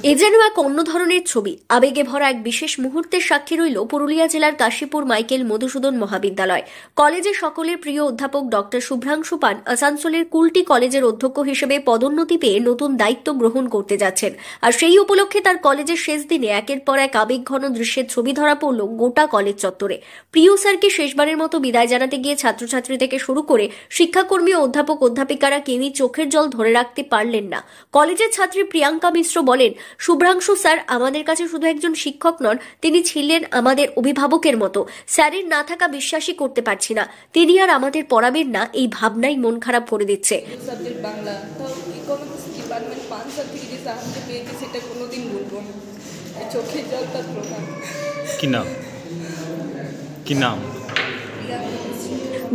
এ যেন এক অন্য ধরনের ছবি। আবেগে ভরা এক বিশেষ মুহূর্তের সাক্ষী রইল পুরুলিয়া জেলার কাশীপুর মাইকেল মধুসূদন মহাবিদ্যালয়। কলেজে সকলের প্রিয় অধ্যাপক ডক্টর শুভ্রাংশু পান আসানসোলের কুলটি কলেজের অধ্যক্ষ হিসেবে পদোন্নতি পেয়ে নতুন দায়িত্ব গ্রহণ করতে যাচ্ছেন। আর সেই উপলক্ষে তার কলেজের শেষ দিনে একের পর এক আবেগঘন দৃশ্যের ছবি ধরা পড়ল গোটা কলেজ চত্বরে। প্রিয় স্যারকে শেষবারের মতো বিদায় জানাতে গিয়ে ছাত্রছাত্রী থেকে শুরু করে শিক্ষাকর্মী ও অধ্যাপক অধ্যাপিকারা কেউই চোখের জল ধরে রাখতে পারলেন না। কলেজের ছাত্রী প্রিয়াঙ্কা মিশ্র বলেন, শুভ্রাংশু স্যার আমাদের কাছে শুধু একজন শিক্ষক নন, তিনি ছিলেন আমাদের অভিভাবকের মতো। স্যারের না থাকা বিশ্বাসই করতে পারছি না, তিনি আর আমাদের পড়াবেন না, এই ভাবনাই মন খারাপ করে দিচ্ছে। সাবজেক্ট বাংলা, তো ইকোনমিক্স ডিপার্টমেন্ট 5 স্যার থেকে যে সাহায্য পেয়েছি সেটা কোনোদিন ভুলবো না। চোখের জলটা প্রমাণ। কি নাম?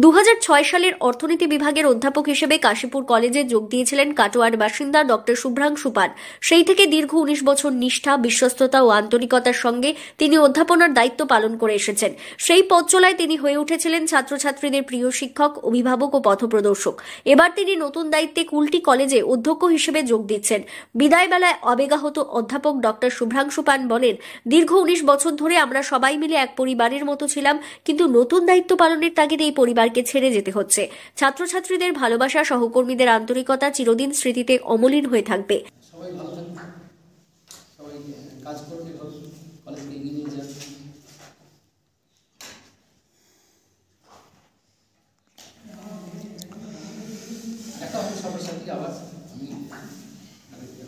2006 সালের অর্থনীতি বিভাগের অধ্যাপক হিসেবে কাশীপুর কলেজে যোগ দিয়েছিলেন কাটোয়ার বাসিন্দা ডক্টর শুভ্রাংশু পান। সেই থেকে দীর্ঘ 19 বছর নিষ্ঠা, বিশ্বস্ততা ও আন্তরিকতার সঙ্গে তিনি অধ্যাপনার দায়িত্ব পালন করে এসেছেন। সেই পথ চলায় তিনি হয়ে উঠেছিলেন ছাত্রছাত্রীদের প্রিয় শিক্ষক, অভিভাবক ও পথপ্রদর্শক। এবার তিনি নতুন দায়িত্বে কুলটি কলেজে অধ্যক্ষ হিসেবে যোগ দিচ্ছেন। বিদায় বেলায় আবেগাহত অধ্যাপক ডক্টর শুভ্রাংশু পান বলেন, দীর্ঘ 19 বছর ধরে আমরা সবাই মিলে এক পরিবারের মতো ছিলাম, কিন্তু নতুন দায়িত্ব পালনের তাগিদে এই পরিবারকে ছেড়ে যেতে হচ্ছে। ছাত্রছাত্রীদের ভালোবাসা, সহকর্মীদের আন্তরিকতা চিরদিন স্মৃতিতে অমলিন হয়ে থাকবে। সবাই ভালো থাকবে, সবাই কাজ করবে, কলেজকে এগিয়ে নিয়ে যাবে। দেখা হবে সবার সাথে আবার। আমি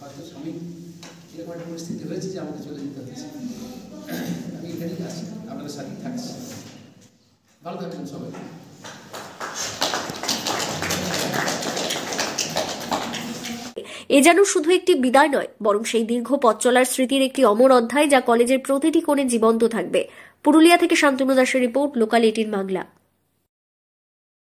হয়তো স্বামী এরকম একটা পরিস্থিতি হয়েছে যে আমাকে চলে যেতে হচ্ছে। আমি এখানেই আছি, আপনাদের সাথেই থাকছি। ভালো থাকবেন সবাই। এ যেন শুধু একটি বিদায় নয়, বরং সেই দীর্ঘ পথ চলার স্মৃতির একটি অমর অধ্যায়, যা কলেজের প্রতিটি কোণে জীবন্ত থাকবে। পুরুলিয়া থেকে শান্তনু দাসের রিপোর্ট, লোকাল 18 বাংলা।